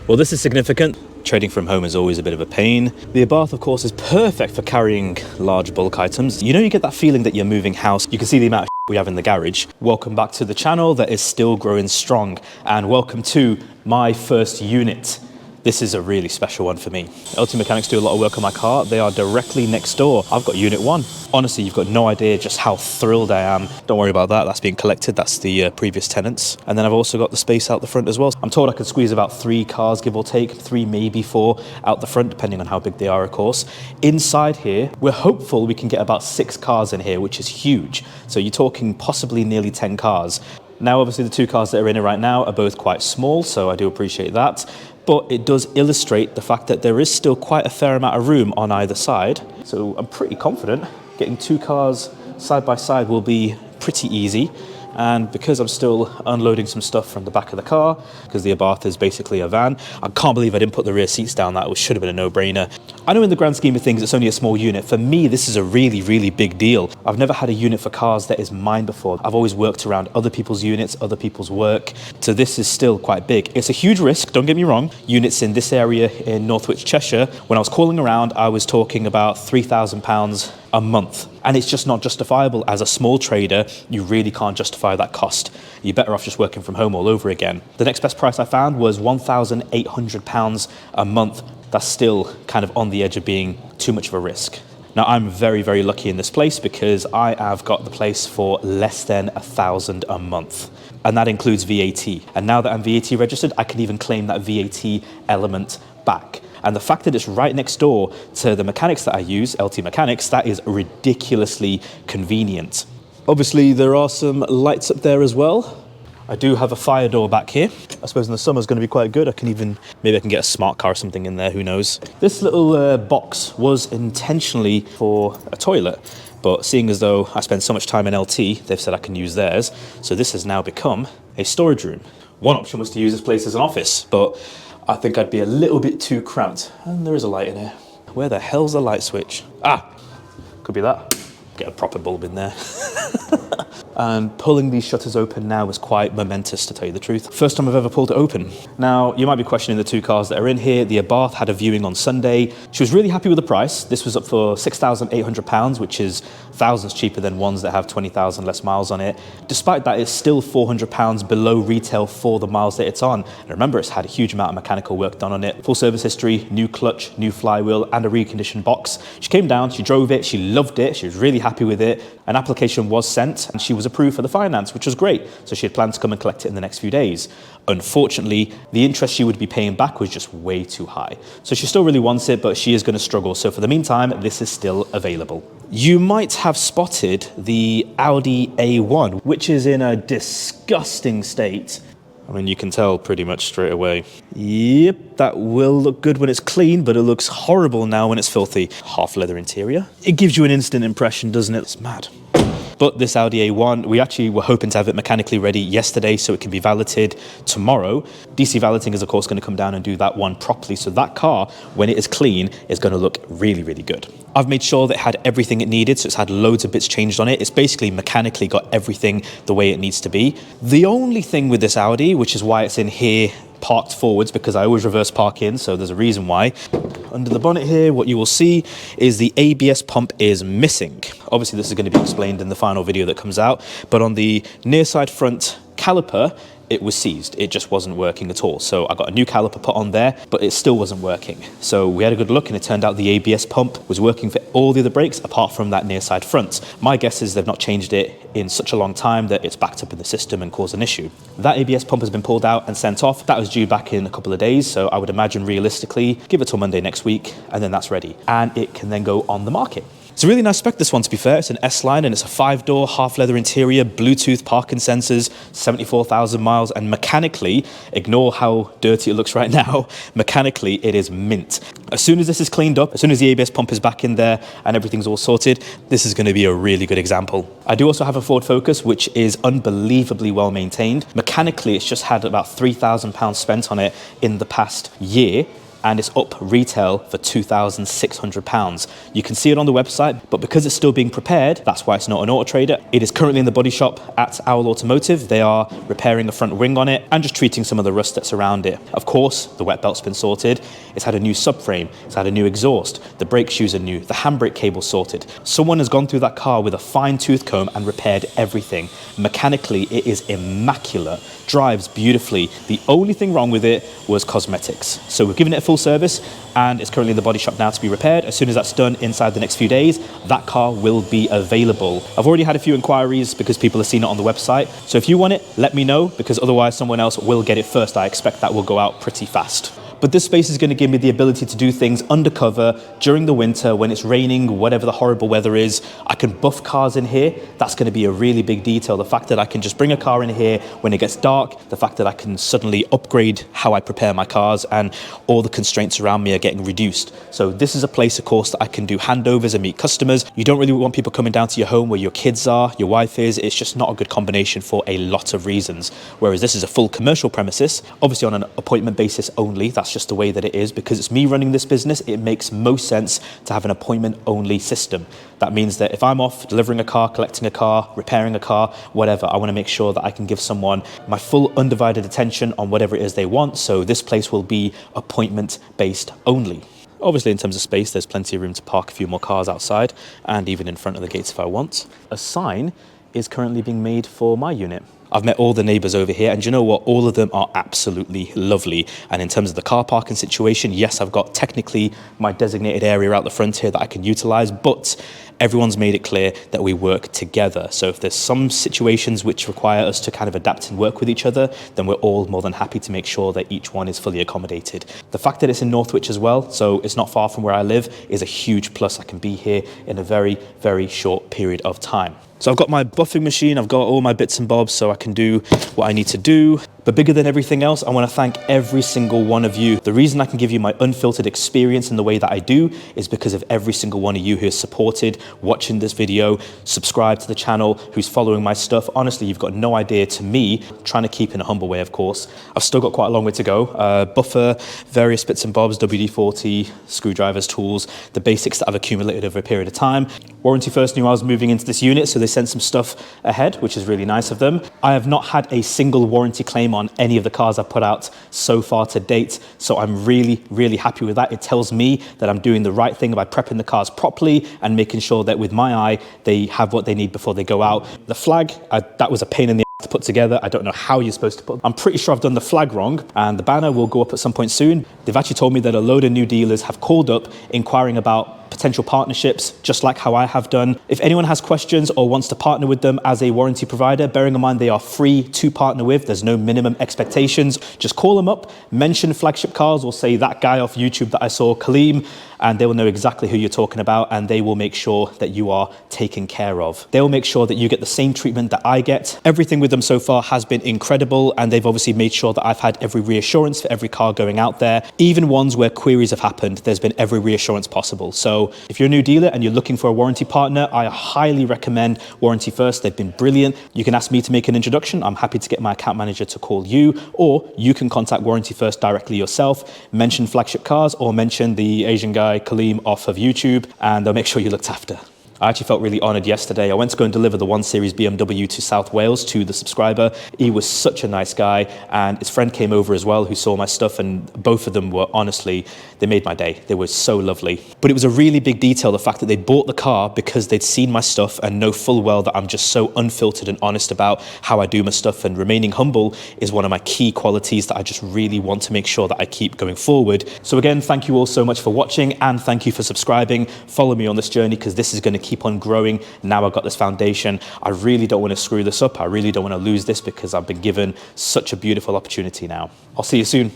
Well, this is significant. Trading from home is always a bit of a pain. The Abarth, of course, is perfect for carrying large bulk items. You know, you get that feeling that you're moving house. You can see the amount of we have in the garage. Welcome back to the channel that is still growing strong, and welcome to my first unit. This is a really special one for me. LT Mechanics do a lot of work on my car. They are directly next door. I've got unit 1. Honestly, you've got no idea just how thrilled I am. Don't worry about that. That's being collected. That's the previous tenants. And then I've also got the space out the front as well. I'm told I could squeeze about 3 cars, give or take, 3, maybe 4 out the front, depending on how big they are, of course. Inside here, we're hopeful we can get about 6 cars in here, which is huge. So you're talking possibly nearly 10 cars. Now, obviously, the 2 cars that are in here right now are both quite small, so I do appreciate that. But it does illustrate the fact that there is still quite a fair amount of room on either side. So I'm pretty confident getting 2 cars side by side will be pretty easy. And because I'm still unloading some stuff from the back of the car, because the Abarth is basically a van, I can't believe I didn't put the rear seats down. That should have been a no-brainer. I know in the grand scheme of things, it's only a small unit. For me, this is a really, really big deal. I've never had a unit for cars that is mine before. I've always worked around other people's units, other people's work. So this is still quite big. It's a huge risk, don't get me wrong. Units in this area in Northwich, Cheshire, when I was calling around, I was talking about £3,000 a month. And it's just not justifiable. As a small trader, you really can't justify that cost. You're better off just working from home all over again. The next best price I found was £1,800 a month. That's still kind of on the edge of being too much of a risk. Now, I'm very, very lucky in this place because I have got the place for less than £1,000 a month. And that includes VAT. And now that I'm VAT registered, I can even claim that VAT element back. And the fact that it's right next door to the mechanics that I use, LT Mechanics, that is ridiculously convenient. Obviously, there are some lights up there as well. I do have a fire door back here. I suppose in the summer is going to be quite good. Maybe I can get a smart car or something in there, who knows. This little box was intentionally for a toilet, but seeing as though I spend so much time in LT, they've said I can use theirs. So this has now become a storage room. One option was to use this place as an office, but I think I'd be a little bit too cramped. And there is a light in here. Where the hell's the light switch? Ah, could be that. Get a proper bulb in there. And pulling these shutters open now is quite momentous, to tell you the truth. First time I've ever pulled it open. Now, you might be questioning the 2 cars that are in here. The Abarth had a viewing on Sunday. She was really happy with the price. This was up for £6,800, which is thousands cheaper than ones that have 20,000 less miles on it. Despite that, it's still £400 below retail for the miles that it's on. And remember, it's had a huge amount of mechanical work done on it. Full service history, new clutch, new flywheel, and a reconditioned box. She came down, she drove it, she loved it, she was really happy with it. An application was sent, and she was approved for the finance, which was great. So she had planned to come and collect it in the next few days. Unfortunately, the interest she would be paying back was just way too high. So she still really wants it, but she is going to struggle. So for the meantime, this is still available. You might have spotted the Audi A1, which is in a disgusting state. I mean, you can tell pretty much straight away. Yep, that will look good when it's clean, but it looks horrible now when it's filthy. Half leather interior. It gives you an instant impression, doesn't it? It's mad. But this Audi A1, we actually were hoping to have it mechanically ready yesterday so it can be valeted tomorrow. DC Valeting is, of course, going to come down and do that one properly. So that car, when it is clean, is going to look really, really good. I've made sure that it had everything it needed, so it's had loads of bits changed on it. It's basically mechanically got everything the way it needs to be. The only thing with this Audi, which is why it's in here parked forwards, because I always reverse park in, so there's a reason why. Under the bonnet here, what you will see is the ABS pump is missing. Obviously, this is going to be explained in the final video that comes out, but on the near side front caliper, it was seized. It just wasn't working at all. So I got a new caliper put on there, but it still wasn't working. So we had a good look, and it turned out the ABS pump was working for all the other brakes apart from that near side front. My guess is they've not changed it in such a long time that it's backed up in the system and caused an issue. That ABS pump has been pulled out and sent off. That was due back in a couple of days. So I would imagine realistically, give it till Monday next week, and then that's ready. And it can then go on the market. It's a really nice spec, this one, to be fair. It's an S-Line, and it's a 5-door, half-leather interior, Bluetooth parking sensors, 74,000 miles, and mechanically, ignore how dirty it looks right now, mechanically, it is mint. As soon as this is cleaned up, as soon as the ABS pump is back in there and everything's all sorted, this is going to be a really good example. I do also have a Ford Focus, which is unbelievably well maintained. Mechanically, it's just had about £3,000 spent on it in the past year, and it's up retail for £2,600. You can see it on the website, but because it's still being prepared, that's why it's not an Auto Trader. It is currently in the body shop at Owl Automotive. They are repairing the front wing on it and just treating some of the rust that's around it. Of course, the wet belt's been sorted. It's had a new subframe. It's had a new exhaust. The brake shoes are new. The handbrake cable's sorted. Someone has gone through that car with a fine-tooth comb and repaired everything. Mechanically, it is immaculate. Drives beautifully. The only thing wrong with it was cosmetics. So we've given it a full service and it's currently in the body shop now to be repaired. As soon as that's done inside the next few days, that car will be available. I've already had a few inquiries because people have seen it on the website. So if you want it, let me know, because otherwise someone else will get it first. I expect that will go out pretty fast. But this space is going to give me the ability to do things undercover during the winter when it's raining, whatever the horrible weather is. I can buff cars in here. That's going to be a really big detail. The fact that I can just bring a car in here when it gets dark, the fact that I can suddenly upgrade how I prepare my cars, and all the constraints around me are getting reduced. So this is a place, of course, that I can do handovers and meet customers. You don't really want people coming down to your home where your kids are, your wife is. It's just not a good combination for a lot of reasons. Whereas this is a full commercial premises, obviously on an appointment basis only. That's just the way that it is. Because it's me running this business, it makes most sense to have an appointment only system. That means that if I'm off delivering a car, collecting a car, repairing a car, whatever, I want to make sure that I can give someone my full undivided attention on whatever it is they want. So this place will be appointment based only. Obviously, in terms of space, there's plenty of room to park a few more cars outside and even in front of the gates if I want. A sign is currently being made for my unit. I've met all the neighbours over here, and you know what? All of them are absolutely lovely. And in terms of the car parking situation, yes, I've got technically my designated area out the front here that I can utilise, but everyone's made it clear that we work together. So if there's some situations which require us to kind of adapt and work with each other, then we're all more than happy to make sure that each one is fully accommodated. The fact that it's in Northwich as well, so it's not far from where I live, is a huge plus. I can be here in a very, very short period of time. So I've got my buffing machine, I've got all my bits and bobs so I can do what I need to do. But bigger than everything else, I want to thank every single one of you. The reason I can give you my unfiltered experience in the way that I do is because of every single one of you who has supported watching this video, subscribed to the channel, who's following my stuff. Honestly, you've got no idea. To me, trying to keep in a humble way, of course. I've still got quite a long way to go. Buffer, various bits and bobs, WD-40, screwdrivers, tools, the basics that I've accumulated over a period of time. Warranty First knew I was moving into this unit, so they sent some stuff ahead, which is really nice of them. I have not had a single warranty claim on any of the cars I've put out so far to date, so I'm really, really happy with that. It tells me that I'm doing the right thing by prepping the cars properly and making sure that with my eye, they have what they need before they go out. The flag, that was a pain in the ass to put together. I don't know how you're supposed to put. I'm pretty sure I've done the flag wrong, and the banner will go up at some point soon. They've actually told me that a load of new dealers have called up inquiring about potential partnerships, just like how I have done. If anyone has questions or wants to partner with them as a warranty provider, bearing in mind they are free to partner with, there's no minimum expectations, just call them up, mention Flagship Cars, or say that guy off YouTube that I saw, Kaleem, and they will know exactly who you're talking about, and they will make sure that you are taken care of. They will make sure that you get the same treatment that I get. Everything with them so far has been incredible, and they've obviously made sure that I've had every reassurance for every car going out there. Even ones where queries have happened, there's been every reassurance possible. So if you're a new dealer and you're looking for a warranty partner, I highly recommend Warranty First. They've been brilliant. You can ask me to make an introduction. I'm happy to get my account manager to call you, or you can contact Warranty First directly yourself, mention Flagship Cars or mention the Asian guy Kaleem off of YouTube, and they'll make sure you're looked after. I actually felt really honoured yesterday. I went to go and deliver the 1 Series BMW to South Wales to the subscriber. He was such a nice guy, and his friend came over as well who saw my stuff, and both of them were honestly, they made my day. They were so lovely. But it was a really big detail, the fact that they bought the car because they'd seen my stuff and know full well that I'm just so unfiltered and honest about how I do my stuff, and remaining humble is one of my key qualities that I just really want to make sure that I keep going forward. So again, thank you all so much for watching, and thank you for subscribing. Follow me on this journey because this is going to keep on growing. Now I've got this foundation. I really don't want to screw this up. I really don't want to lose this because I've been given such a beautiful opportunity now. I'll see you soon.